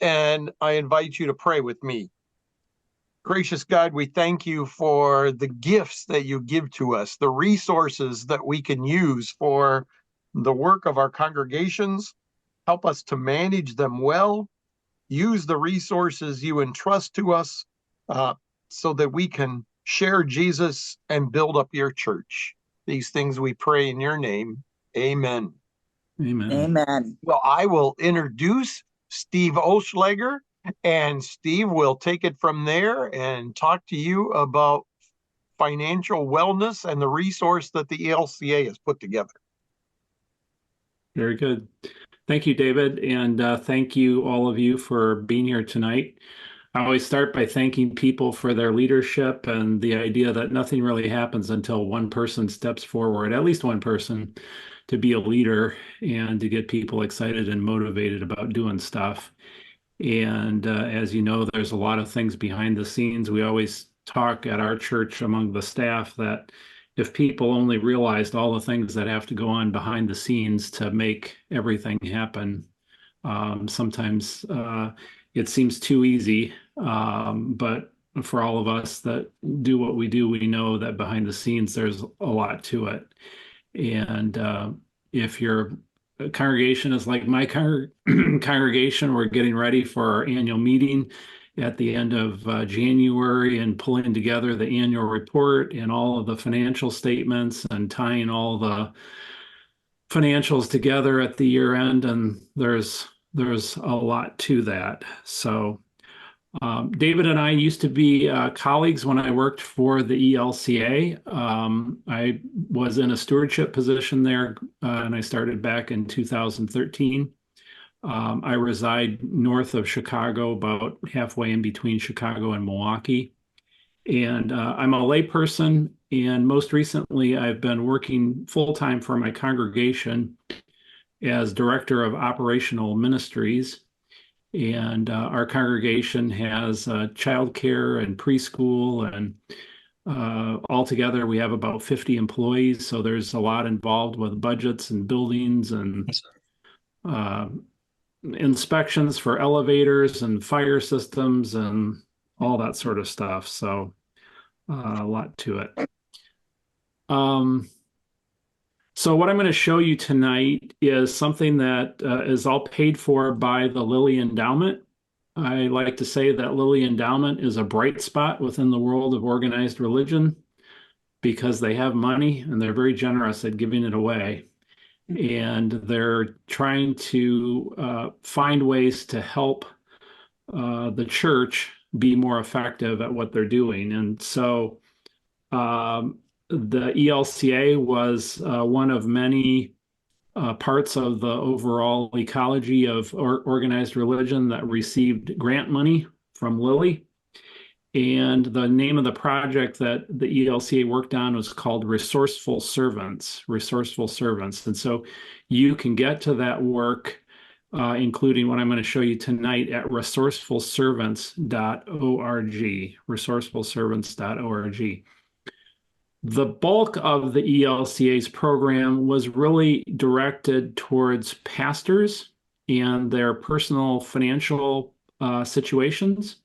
and I invite you to pray with me. Gracious God, we thank you for the gifts that you give to us, the resources that we can use for the work of our congregations. Help us to manage them well, use the resources you entrust to us so that we can share Jesus and build up your church. These things we pray in your name. Amen. Amen. Amen. Well, I will introduce Steve Oelschanger, and Steve will take it from there and talk to you about financial wellness and the resource that the ELCA has put together. Very good. Thank you, David, and thank you all of you for being here tonight. I always start by thanking people for their leadership and the idea that nothing really happens until one person steps forward, at least one person, to be a leader and to get people excited and motivated about doing stuff. And as you know, there's a lot of things behind the scenes. We always talk at our church among the staff that if people only realized all the things that have to go on behind the scenes to make everything happen, sometimes it seems too easy. But for all of us that do what we do, we know that behind the scenes, there's a lot to it. And if your congregation is like my congregation, we're getting ready for our annual meeting at the end of January and pulling together the annual report and all of the financial statements and tying all the financials together at the year end. And there's a lot to that. So David and I used to be colleagues when I worked for the ELCA. I was in a stewardship position there, and I started back in 2013. I reside north of Chicago, about halfway in between Chicago and Milwaukee. And I'm a layperson, and most recently I've been working full-time for my congregation as Director of Operational Ministries. And our congregation has childcare and preschool, and altogether we have about 50 employees. So there's a lot involved with budgets and buildings and inspections for elevators and fire systems and all that sort of stuff. So a lot to it. So what I'm going to show you tonight is something that is all paid for by the Lilly Endowment. I like to say that Lilly Endowment is a bright spot within the world of organized religion because they have money and they're very generous at giving it away. And they're trying to find ways to help the church be more effective at what they're doing. And so the ELCA was one of many parts of the overall ecology of organized religion that received grant money from Lilly. And the name of the project that the ELCA worked on was called Resourceful Servants, Resourceful Servants. And so you can get to that work, including what I'm going to show you tonight, at resourcefulservants.org, resourcefulservants.org. The bulk of the ELCA's program was really directed towards pastors and their personal financial situations,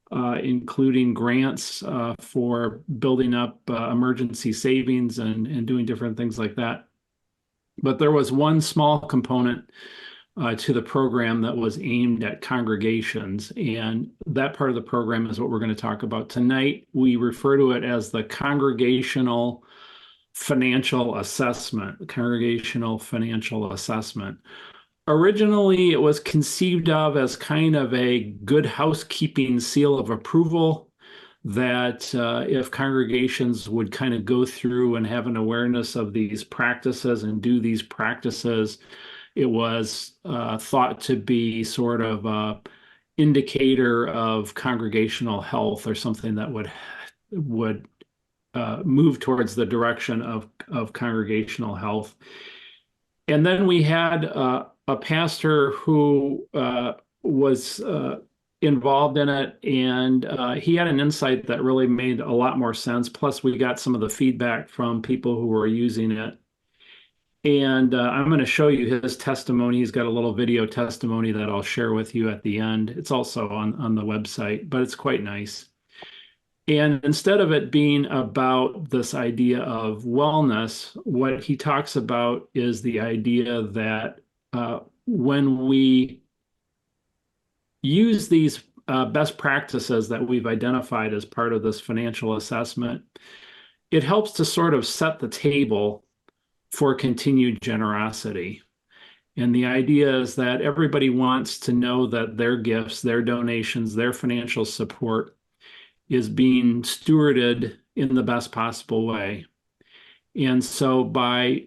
including grants for building up emergency savings and doing different things like that. But there was one small component to the program that was aimed at congregations. And that part of the program is what we're going to talk about tonight. We refer to it as the Congregational Financial Assessment, Congregational Financial Assessment. Originally, it was conceived of as kind of a good housekeeping seal of approval that if congregations would kind of go through and have an awareness of these practices and do these practices, it was thought to be sort of an indicator of congregational health or something that would move towards the direction of congregational health. And then we had a pastor who was involved in it, and he had an insight that really made a lot more sense. Plus, we got some of the feedback from people who were using it. And I'm going to show you his testimony. He's got a little video testimony that I'll share with you at the end. It's also on the website, but it's quite nice. And instead of it being about this idea of wellness, what he talks about is the idea that when we use these best practices that we've identified as part of this financial assessment, it helps to sort of set the table for continued generosity. And the idea is that everybody wants to know that their gifts, their donations, their financial support is being stewarded in the best possible way. And so by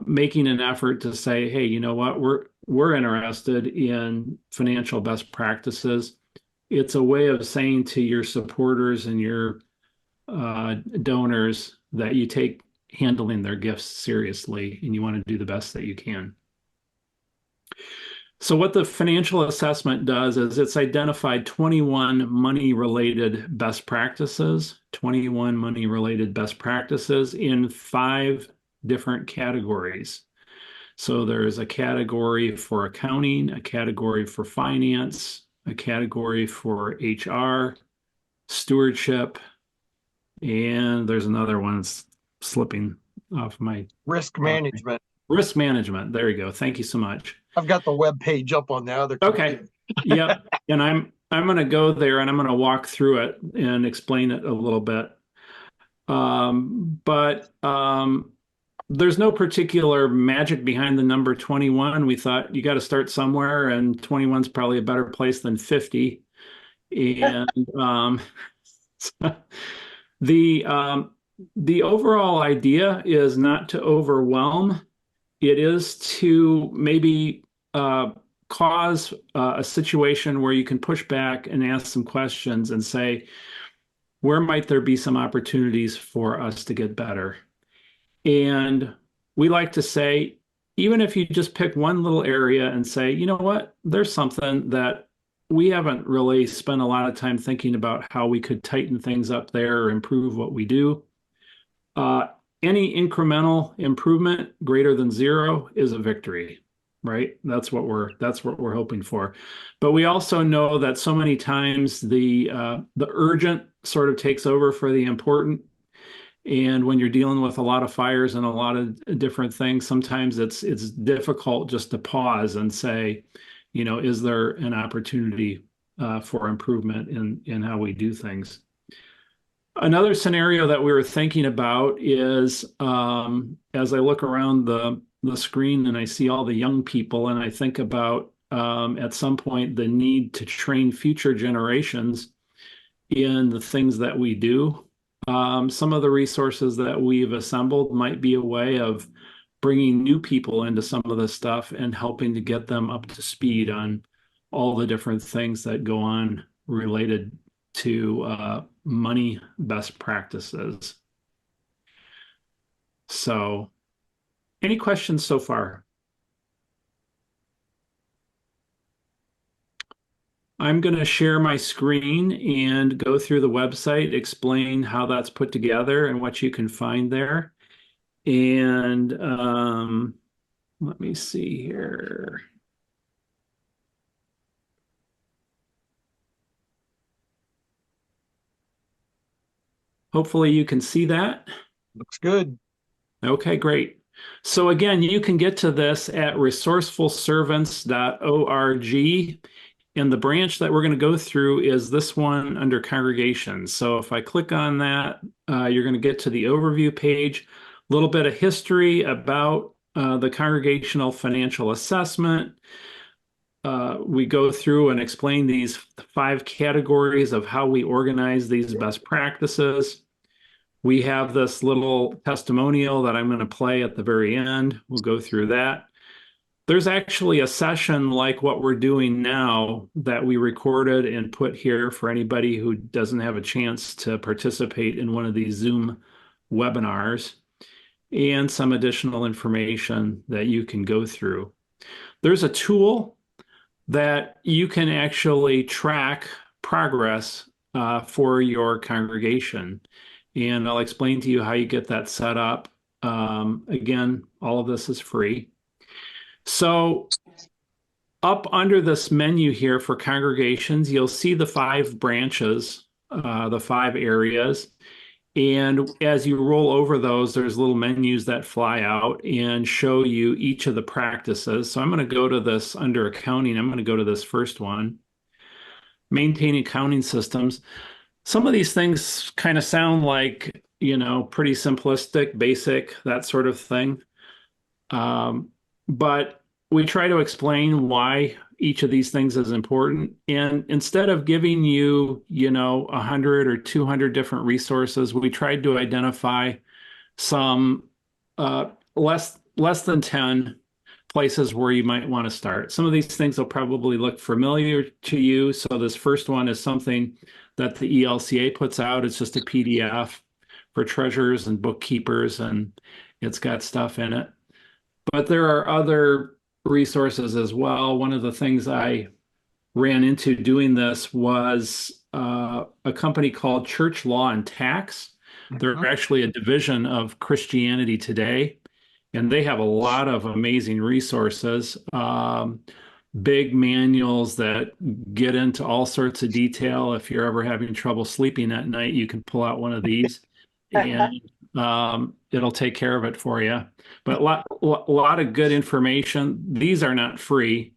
making an effort to say, hey, you know what, we're interested in financial best practices, it's a way of saying to your supporters and your donors that you take handling their gifts seriously and you want to do the best that you can. So what the financial assessment does is it's identified 21 money-related best practices, 21 money-related best practices in 5 different categories. So there's a category for accounting, a category for finance, a category for HR, stewardship, and there's another one that's slipping off my Risk management. risk management. There you go. Thank you so much. I've got the web page up on the other Okay. computer. Yep. And I'm going to go there and I'm going to walk through it and explain it a little bit. But there's no particular magic behind the number 21. We thought you got to start somewhere, and 21 is probably a better place than 50. And the overall idea is not to overwhelm. It is to maybe cause a situation where you can push back and ask some questions and say, where might there be some opportunities for us to get better? And we like to say, even if you just pick one little area and say, you know what, there's something that we haven't really spent a lot of time thinking about how we could tighten things up there or improve what we do. Any incremental improvement greater than 0 is a victory, right? That's what we're hoping for. But we also know that so many times the urgent sort of takes over for the important. And when you're dealing with a lot of fires and a lot of different things, sometimes it's difficult just to pause and say, you know, is there an opportunity for improvement in how we do things? Another scenario that we were thinking about is as I look around the screen and I see all the young people, and I think about at some point the need to train future generations in the things that we do. Some of the resources that we've assembled might be a way of bringing new people into some of this stuff and helping to get them up to speed on all the different things that go on related to money best practices. So, any questions so far? I'm going to share my screen and go through the website, explain how that's put together and what you can find there. And let me see here. Hopefully you can see that. Looks good. Okay, great. So again, you can get to this at resourcefulservants.org. And the branch that we're going to go through is this one under Congregations. So if I click on that, you're going to get to the overview page, a little bit of history about the Congregational Financial Assessment. We go through and explain these 5 categories of how we organize these best practices. We have this little testimonial that I'm going to play at the very end. We'll go through that. There's actually a session like what we're doing now that we recorded and put here for anybody who doesn't have a chance to participate in one of these Zoom webinars, and some additional information that you can go through. There's a tool that you can actually track progress for your congregation. And I'll explain to you how you get that set up. Again, all of this is free. So up under this menu here for congregations, you'll see the 5 branches, the 5 areas. And as you roll over those, there's little menus that fly out and show you each of the practices. So I'm going to go to this under accounting. I'm going to go to this first one, maintain accounting systems. Some of these things kind of sound like, pretty simplistic, basic, that sort of thing. But we try to explain why each of these things is important. And instead of giving you, 100 or 200 different resources, we tried to identify some less than 10 places where you might want to start. Some of these things will probably look familiar to you. So this first one is something that the ELCA puts out. It's just a PDF for treasurers and bookkeepers, and it's got stuff in it. But there are other resources as well. One of the things I ran into doing this was a company called Church Law and Tax. They're actually a division of Christianity Today, and they have a lot of amazing resources, big manuals that get into all sorts of detail. If you're ever having trouble sleeping at night, you can pull out one of these and it'll take care of it for you. But a lot of good information. These are not free,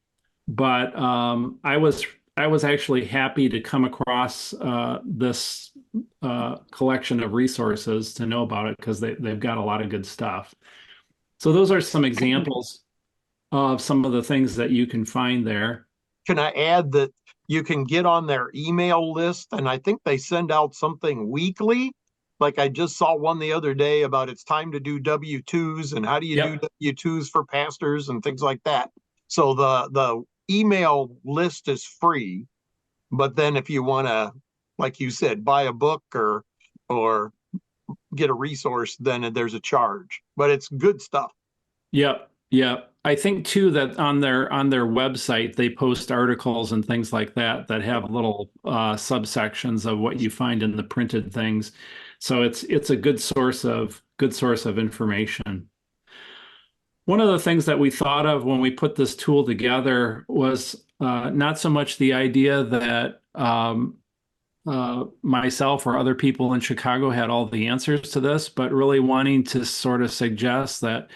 but I was actually happy to come across this collection of resources to know about it because they've got a lot of good stuff. So those are some examples of some of the things that you can find there. Can I add that you can get on their email list, and I think they send out something weekly. Like I just saw one the other day about it's time to do W-2s and how do you do Yep. W-2s for pastors and things like that. So the email list is free, but then if you want to, like you said, buy a book or get a resource, then there's a charge. But it's good stuff. Yep. Yep. I think too that on their website they post articles and things like that that have little subsections of what you find in the printed things. So it's a good source of information. One of the things that we thought of when we put this tool together was not so much the idea that myself or other people in Chicago had all the answers to this, but really wanting to sort of suggest that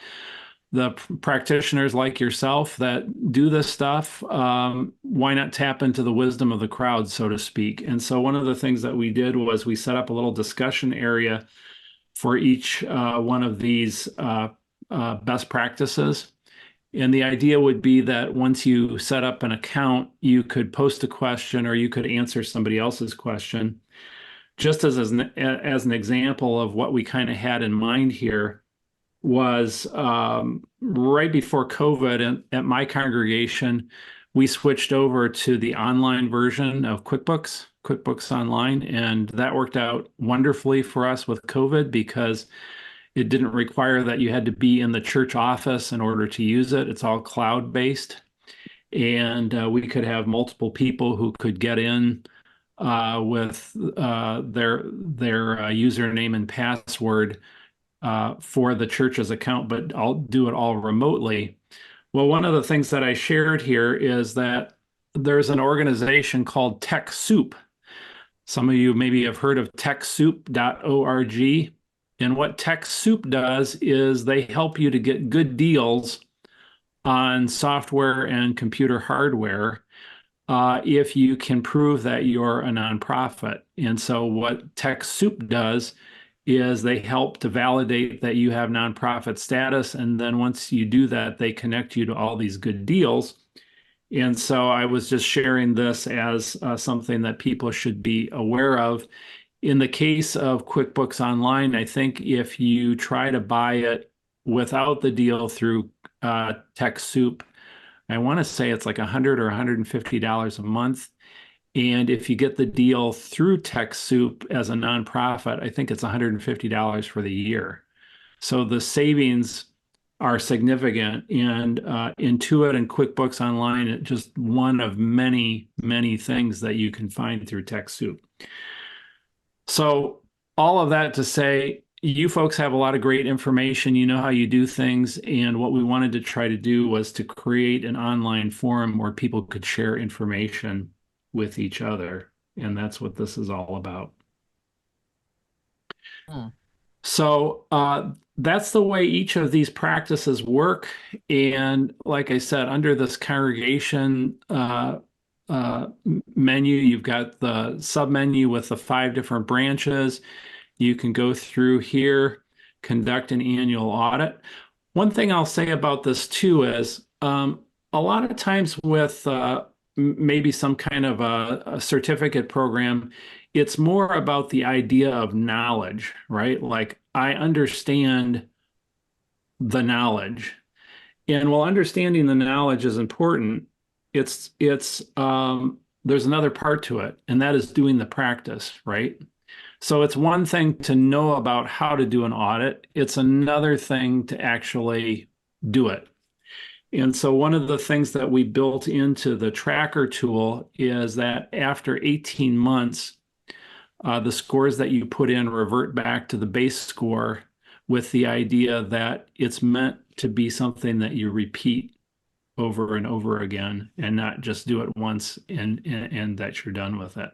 the practitioners like yourself that do this stuff, why not tap into the wisdom of the crowd, so to speak? And so one of the things that we did was we set up a little discussion area for each one of these best practices. And the idea would be that once you set up an account, you could post a question or you could answer somebody else's question. Just as an example of what we kind of had in mind here was right before COVID at my congregation, we switched over to the online version of QuickBooks Online, and that worked out wonderfully for us with COVID because it didn't require that you had to be in the church office in order to use it. It's all cloud-based, and we could have multiple people who could get in with their username and password for the church's account, but I'll do it all remotely. Well, one of the things that I shared here is that there's an organization called TechSoup. Some of you maybe have heard of TechSoup.org. And what TechSoup does is they help you to get good deals on software and computer hardware if you can prove that you're a nonprofit. And so what TechSoup does is they help to validate that you have nonprofit status. And then once you do that, they connect you to all these good deals. And so I was just sharing this as something that people should be aware of. In the case of QuickBooks Online, I think if you try to buy it without the deal through TechSoup, I want to say it's like $100 or $150 a month. And if you get the deal through TechSoup as a nonprofit, I think it's $150 for the year. So the savings are significant. And Intuit and QuickBooks Online, it's just one of many, many things that you can find through TechSoup. So all of that to say, you folks have a lot of great information. You know how you do things. And what we wanted to try to do was to create an online forum where people could share information with each other. And that's what this is all about. Hmm. So that's the way each of these practices work. And like I said, under this congregation menu, you've got the submenu with the 5 different branches. You can go through here, conduct an annual audit. One thing I'll say about this too is a lot of times with maybe some kind of a certificate program, it's more about the idea of knowledge, right? Like I understand the knowledge. And while understanding the knowledge is important, there's another part to it, and that is doing the practice, right? So it's one thing to know about how to do an audit. It's another thing to actually do it. And so one of the things that we built into the tracker tool is that after 18 months, the scores that you put in revert back to the base score with the idea that it's meant to be something that you repeat over and over again and not just do it once and that you're done with it.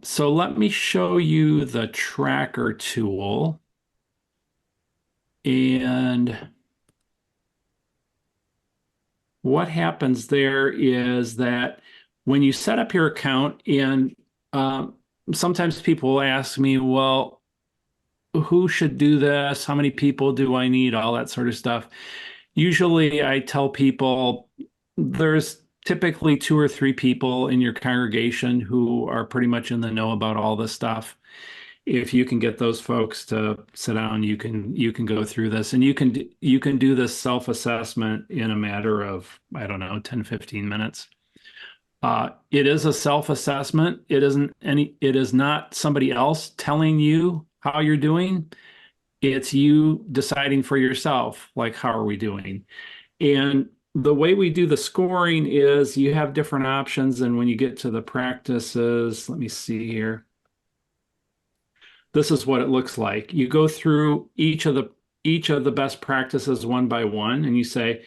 So let me show you the tracker tool. And what happens there is that when you set up your account, and sometimes people will ask me, well, who should do this? How many people do I need? All that sort of stuff. Usually I tell people there's typically 2 or 3 people in your congregation who are pretty much in the know about all this stuff. If you can get those folks to sit down, you can go through this, and you can do this self-assessment in a matter of, I don't know, 10, 15 minutes. It is a self-assessment. It is not somebody else telling you how you're doing. It's you deciding for yourself, like, how are we doing? And the way we do the scoring is you have different options. And when you get to the practices, let me see here. This is what it looks like. You go through each of the best practices one by one, and you say,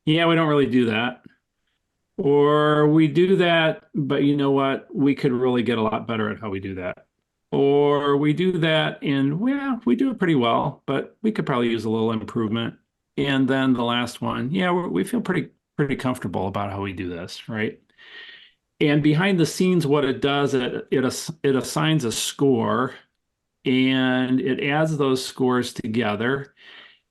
yeah, we don't really do that. Or we do that, but you know what? We could really get a lot better at how we do that. Or we do that and, well, we do it pretty well, but we could probably use a little improvement. And then the last one, yeah, we feel pretty comfortable about how we do this, right? And behind the scenes, what it does, it assigns a score, and it adds those scores together.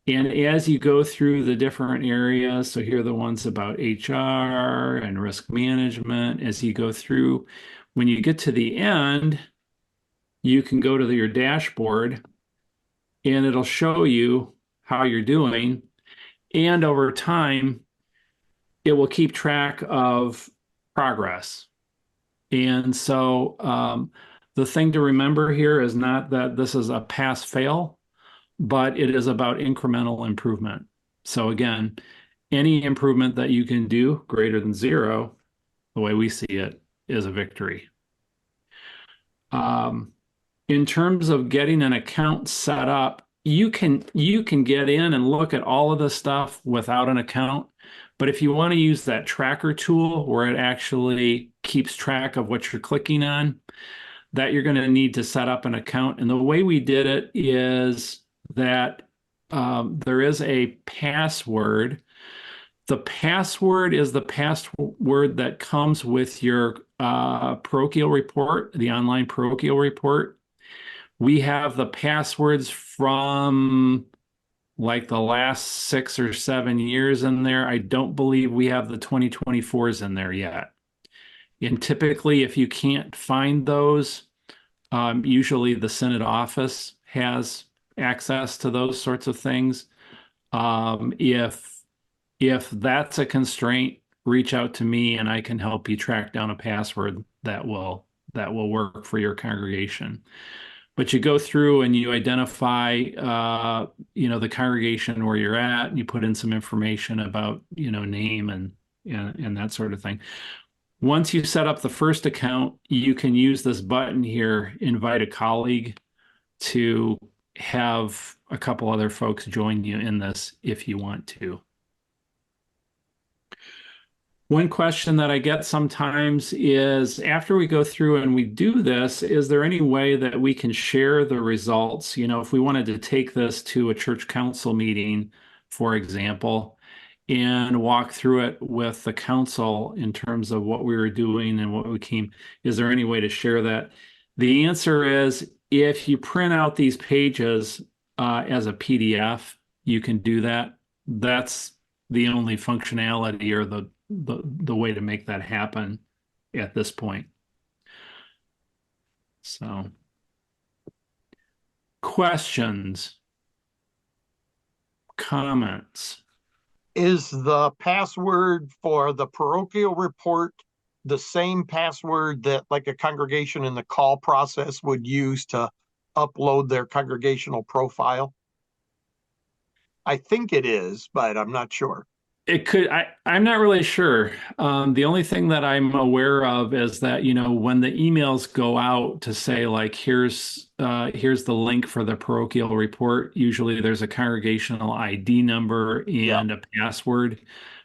And as you go through the different areas, so here are the ones about HR and risk management, as you go through, when you get to the end, you can go to your dashboard and it'll show you how you're doing. And over time, it will keep track of progress. And so the thing to remember here is not that this is a pass-fail, but it is about incremental improvement. So again, any improvement that you can do greater than 0, the way we see it, is a victory. In terms of getting an account set up, you can get in and look at all of this stuff without an account. But if you want to use that tracker tool where it actually keeps track of what you're clicking on, that you're going to need to set up an account. And the way we did it is that there is a password. The password is the password that comes with your parochial report, the online parochial report. We have the passwords from like the last 6 or 7 years in there. I don't believe we have the 2024s in there yet. And typically, if you can't find those, usually the Synod office has access to those sorts of things. If that's a constraint, reach out to me and I can help you track down a password that will work for your congregation. But you go through and you identify, the congregation where you're at, and you put in some information about, name and that sort of thing. Once you set up the first account, you can use this button here, invite a colleague, to have a couple other folks join you in this if you want to. One question that I get sometimes is, after we go through and we do this, is there any way that we can share the results? You know, if we wanted to take this to a church council meeting, for example, and walk through it with the council in terms of what we were doing and what we came, is there any way to share that? The answer is, if you print out these pages as a PDF, you can do that. That's the only functionality or the way to make that happen at this point. So, questions, comments? Is the password for the parochial report the same password that like a congregation in the call process would use to upload their congregational profile? I think it is, but I'm not sure. It could, I'm not really sure. The only thing that I'm aware of is that, you know, when the emails go out to say like, here's the link for the parochial report, usually there's a congregational ID number and a password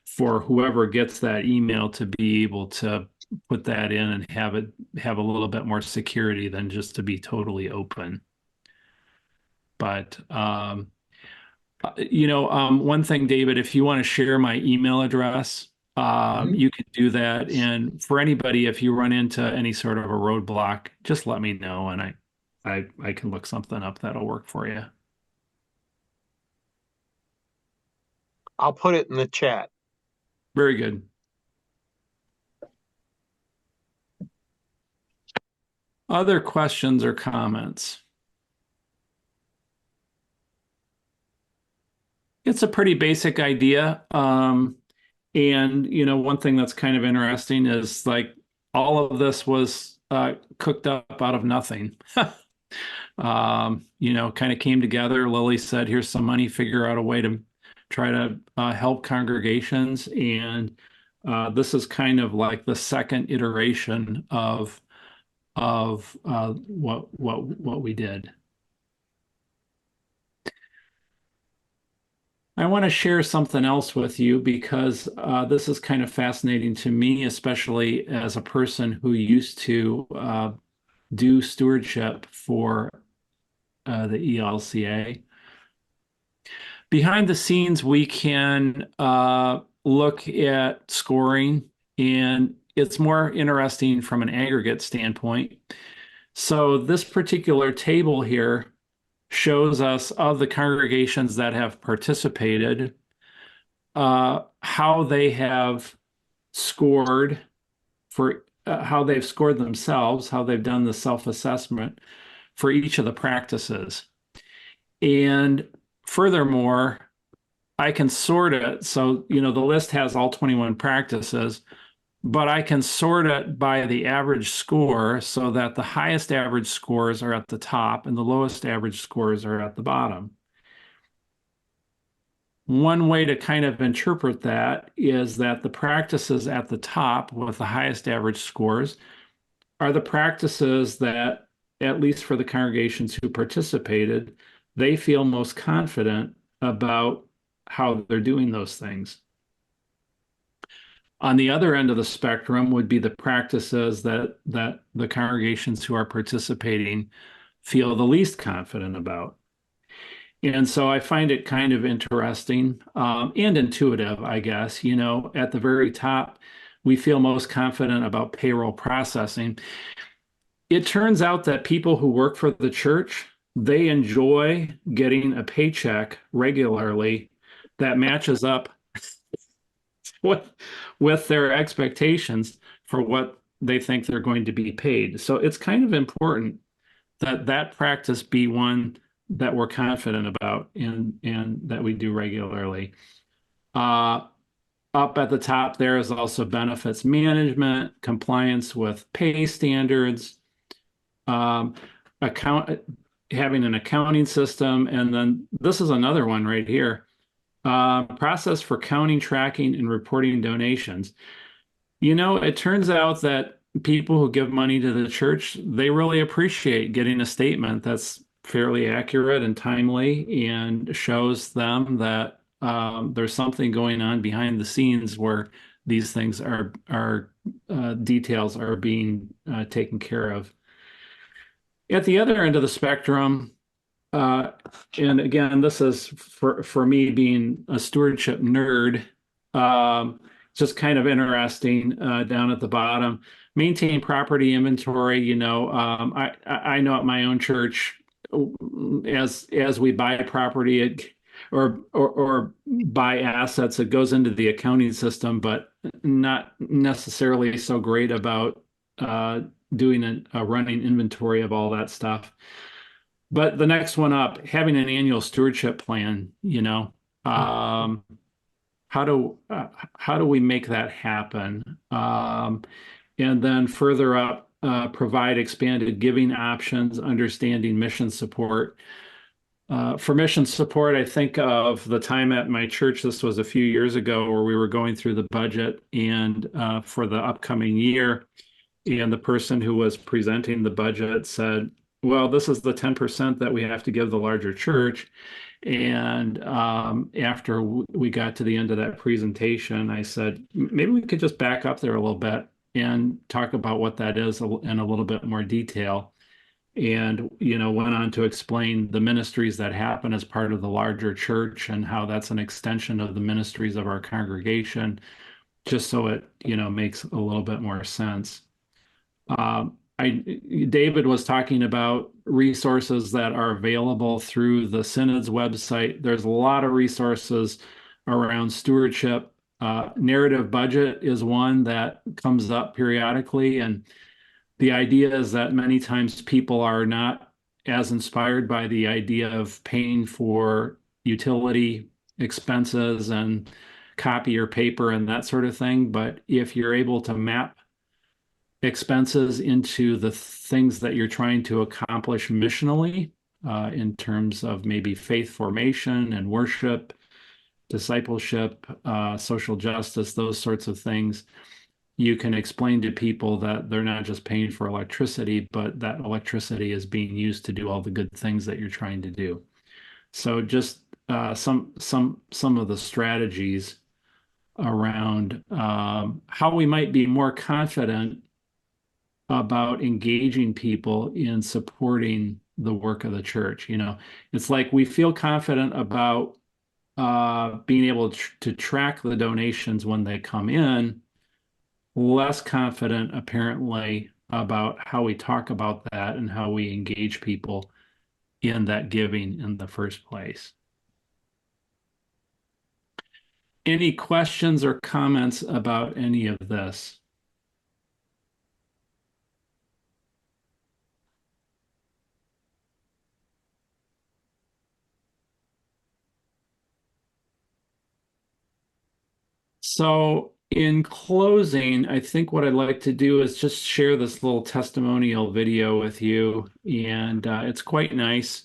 for whoever gets that email to be able to put that in and have a little bit more security than just to be totally open. But one thing, David, if you want to share my email address, you can do that. And for anybody, if you run into any sort of a roadblock, just let me know, and I can look something up that'll work for you. I'll put it in the chat. Very good. Other questions or comments? It's a pretty basic idea. And, you know, one thing that's kind of interesting is like all of this was cooked up out of nothing. You know, kind of came together. Lily said, here's some money, figure out a way to try to help congregations. And this is kind of like the second iteration of what we did. I want to share something else with you because this is kind of fascinating to me, especially as a person who used to do stewardship for the ELCA. Behind the scenes, we can look at scoring, and it's more interesting from an aggregate standpoint. So this particular table here shows us, of the congregations that have participated, how they have scored for how they've scored themselves, how they've done the self-assessment for each of the practices. And furthermore, I can sort it. So, you know, the list has all 21 practices, but I can sort it by the average score so that the highest average scores are at the top and the lowest average scores are at the bottom. One way to kind of interpret that is that the practices at the top with the highest average scores are the practices that, at least for the congregations who participated, they feel most confident about how they're doing those things. On the other end of the spectrum would be the practices that the congregations who are participating feel the least confident about. And so I find it kind of interesting and intuitive, I guess. You know, at the very top, we feel most confident about payroll processing. It turns out that people who work for the church, they enjoy getting a paycheck regularly that matches up with their expectations for what they think they're going to be paid. So it's kind of important that that practice be one that we're confident about and that we do regularly. Up at the top there is also benefits management, compliance with pay standards, having an accounting system, and then this is another one right here. Process for counting, tracking, and reporting donations. It turns out that people who give money to the church, they really appreciate getting a statement that's fairly accurate and timely and shows them that there's something going on behind the scenes where these things are details are being taken care of. At the other end of the spectrum, uh, and again, this is for me being a stewardship nerd. Just kind of interesting down at the bottom. Maintain property inventory. I know at my own church, as we buy property or buy assets, it goes into the accounting system, but not necessarily so great about doing a running inventory of all that stuff. But the next one up, having an annual stewardship plan, how do how do we make that happen? And then further up, provide expanded giving options, understanding mission support. For mission support, I think of the time at my church, this was a few years ago, where we were going through the budget and for the upcoming year, and the person who was presenting the budget said, well, this is the 10% that we have to give the larger church. And after we got to the end of that presentation, I said, maybe we could just back up there a little bit and talk about what that is in a little bit more detail. And, went on to explain the ministries that happen as part of the larger church and how that's an extension of the ministries of our congregation, just so it, makes a little bit more sense. David was talking about resources that are available through the Synod's website. There's a lot of resources around stewardship. Narrative budget is one that comes up periodically, and the idea is that many times people are not as inspired by the idea of paying for utility expenses and copy or paper and that sort of thing. But if you're able to map expenses into the things that you're trying to accomplish missionally, in terms of maybe faith formation and worship, discipleship, social justice, those sorts of things, you can explain to people that they're not just paying for electricity, but that electricity is being used to do all the good things that you're trying to do. So just some of the strategies around how we might be more confident about engaging people in supporting the work of the church. It's like we feel confident about being able to track the donations when they come in, less confident apparently about how we talk about that and how we engage people in that giving in the first place. Any questions or comments about any of this? So in closing, I think what I'd like to do is just share this little testimonial video with you, and it's quite nice.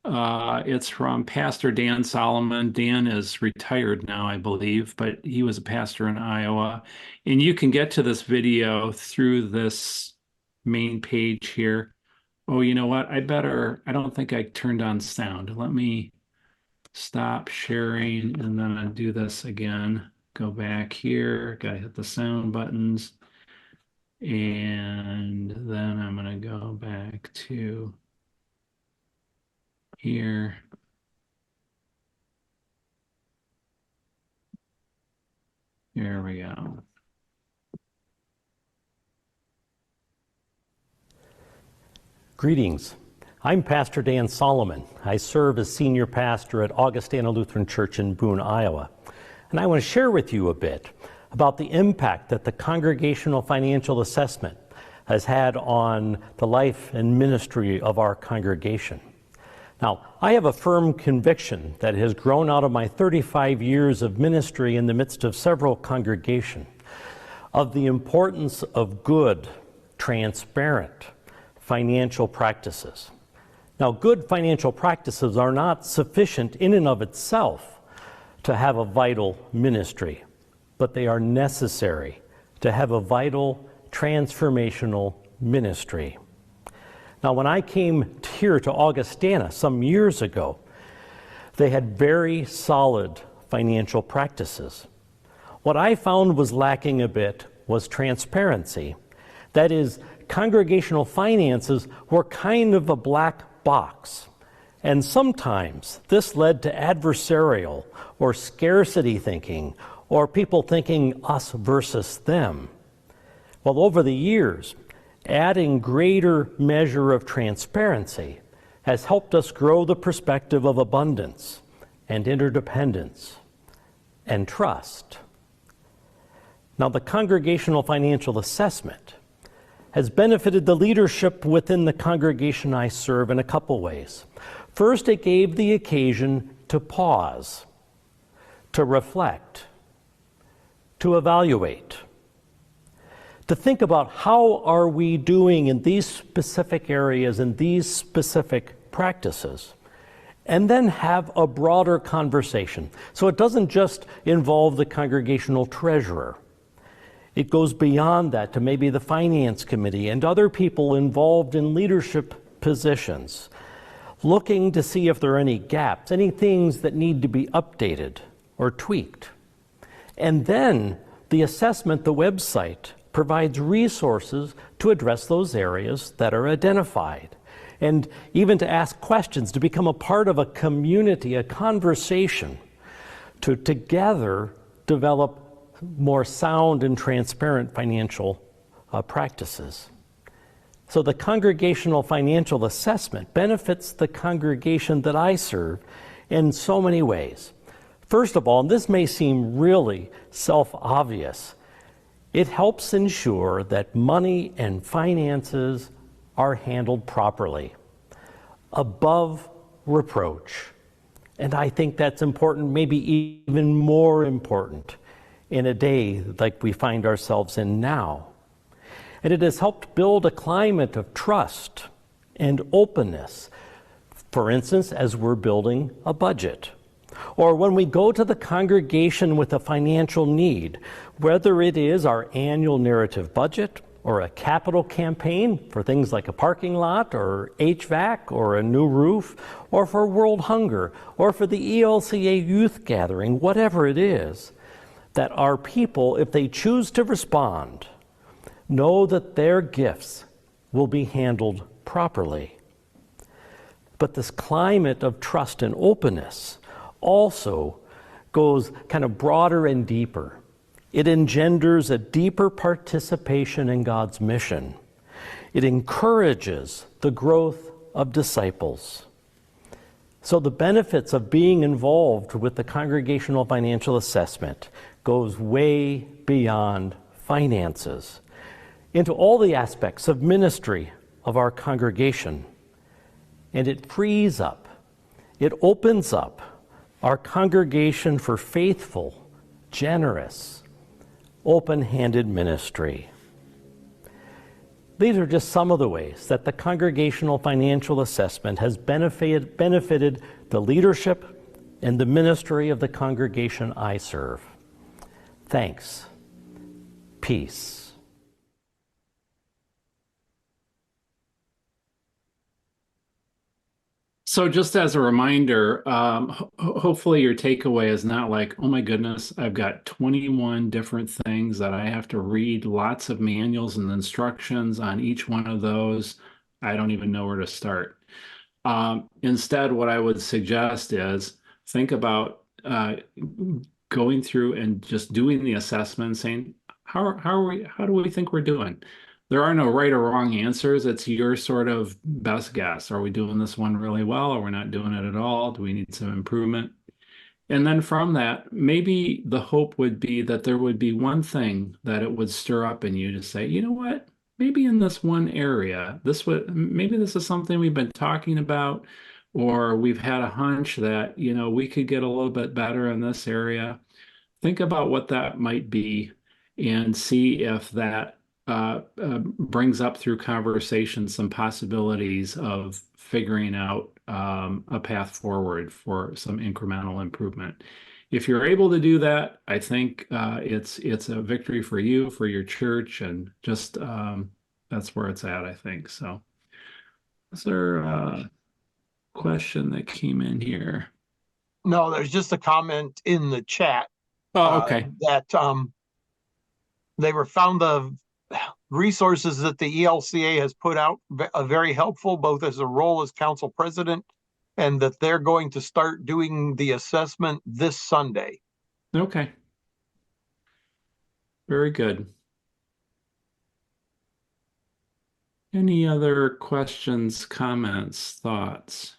It's from Pastor Dan Solomon. Dan is retired now, I believe, but he was a pastor in Iowa. And you can get to this video through this main page here. Oh, you know what? I don't think I turned on sound. Let me stop sharing and then I'll do this again. Go back here, gotta hit the sound buttons. And then I'm gonna go back to here. There we go. Greetings. I'm Pastor Dan Solomon. I serve as senior pastor at Augustana Lutheran Church in Boone, Iowa. And I want to share with you a bit about the impact that the Congregational Financial Assessment has had on the life and ministry of our congregation. Now, I have a firm conviction that has grown out of my 35 years of ministry in the midst of several congregations of the importance of good, transparent financial practices. Now, good financial practices are not sufficient in and of itself to have a vital ministry, but they are necessary to have a vital, transformational ministry. Now, when I came here to Augustana some years ago, they had very solid financial practices. What I found was lacking a bit was transparency. That is, congregational finances were kind of a black box. And sometimes this led to adversarial or scarcity thinking, or people thinking us versus them. Well, over the years, adding greater measure of transparency has helped us grow the perspective of abundance and interdependence and trust. Now, the Congregational Financial Assessment has benefited the leadership within the congregation I serve in a couple ways. First, it gave the occasion to pause, to reflect, to evaluate, to think about how are we doing in these specific areas and these specific practices, and then have a broader conversation. So it doesn't just involve the congregational treasurer. It goes beyond that to maybe the finance committee and other people involved in leadership positions, looking to see if there are any gaps, any things that need to be updated or tweaked. And then the assessment, the website, provides resources to address those areas that are identified, and even to ask questions, to become a part of a community, a conversation, to together develop more sound and transparent financial practices. So the Congregational Financial Assessment benefits the congregation that I serve in so many ways. First of all, and this may seem really self-obvious, it helps ensure that money and finances are handled properly, above reproach. And I think that's important, maybe even more important in a day like we find ourselves in now. And it has helped build a climate of trust and openness, for instance, as we're building a budget, or when we go to the congregation with a financial need, whether it is our annual narrative budget or a capital campaign for things like a parking lot or HVAC or a new roof, or for world hunger, or for the ELCA youth gathering, whatever it is, that our people, if they choose to respond, know that their gifts will be handled properly. But this climate of trust and openness also goes kind of broader and deeper. It engenders a deeper participation in God's mission. It encourages the growth of disciples. So the benefits of being involved with the Congregational Financial Assessment goes way beyond finances, into all the aspects of ministry of our congregation. And it frees up, it opens up our congregation for faithful, generous, open-handed ministry. These are just some of the ways that the Congregational Financial Assessment has benefited the leadership and the ministry of the congregation I serve. Thanks. Peace. So just as a reminder, hopefully your takeaway is not like, oh my goodness, I've got 21 different things that I have to read, lots of manuals and instructions on each one of those. I don't even know where to start. Instead, what I would suggest is think about going through and just doing the assessment, saying, how do we think we're doing? There are no right or wrong answers. It's your sort of best guess. Are we doing this one really well? Are we not doing it at all? Do we need some improvement? And then from that, maybe the hope would be that there would be one thing that it would stir up in you to say, you know what? Maybe in this one area, maybe this is something we've been talking about, or we've had a hunch that, we could get a little bit better in this area. Think about what that might be and see if that brings up through conversation some possibilities of figuring out a path forward for some incremental improvement. If you're able to do that, I think it's a victory for you, for your church, and just that's where it's at, I think. So, is there a question that came in here? No, there's just a comment in the chat Oh, okay. that they were found the resources that the ELCA has put out very helpful, both as a role as council president, and that they're going to start doing the assessment this Sunday. Okay. Very good. Any other questions, comments, thoughts?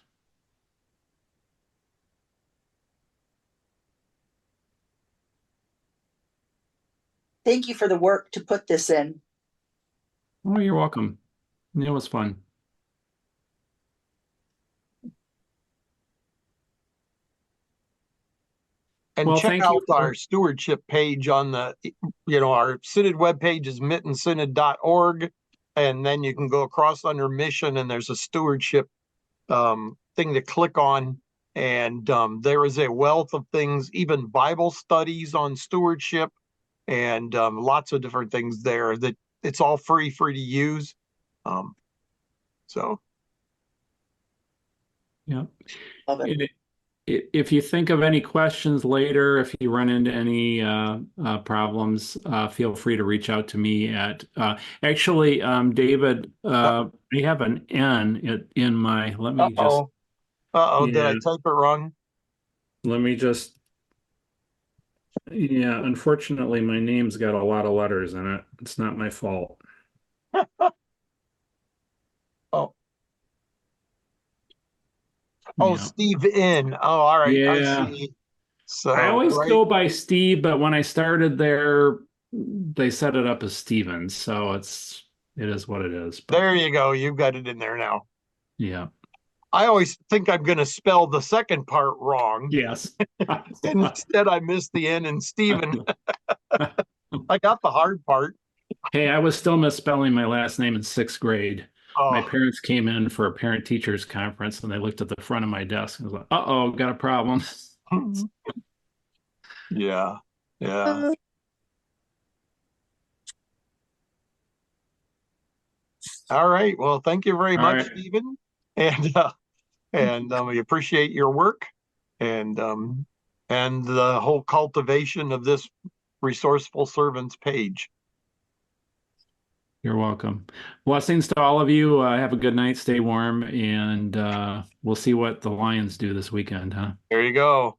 Thank you for the work to put this in. Oh, you're welcome. It was fun. And Well, check thank out you for- our stewardship page on the, our Synod webpage is mittensynod.org. And then you can go across under mission and there's a stewardship thing to click on. And there is a wealth of things, even Bible studies on stewardship and lots of different things there that it's all free to use. So. Yeah. Love it. If you think of any questions later, if you run into any problems, feel free to reach out to me at actually, David, I have an N in my, let me just. Did I type it wrong? Let me just, yeah, unfortunately, my name's got a lot of letters in it. It's not my fault. Oh, Yeah. Steve in. Oh, all right. Yeah. I see. So I always go by Steve, but when I started there, they set it up as Stevens, so it is what it is. But there you go. You've got it in there now. yeah. I always think I'm going to spell the second part wrong. Yes. Instead, I missed the N in Stephen. I got the hard part. Hey, I was still misspelling my last name in 6th grade. Oh, My parents came in for a parent teachers conference and they looked at the front of my desk and was like, uh-oh, got a problem. yeah. Yeah. All right. Well, thank you very much, Stephen. And we appreciate your work and the whole cultivation of this resourceful servants page. You're welcome. Blessings to all of you. Have a good night. Stay warm. And we'll see what the Lions do this weekend, huh? There you go.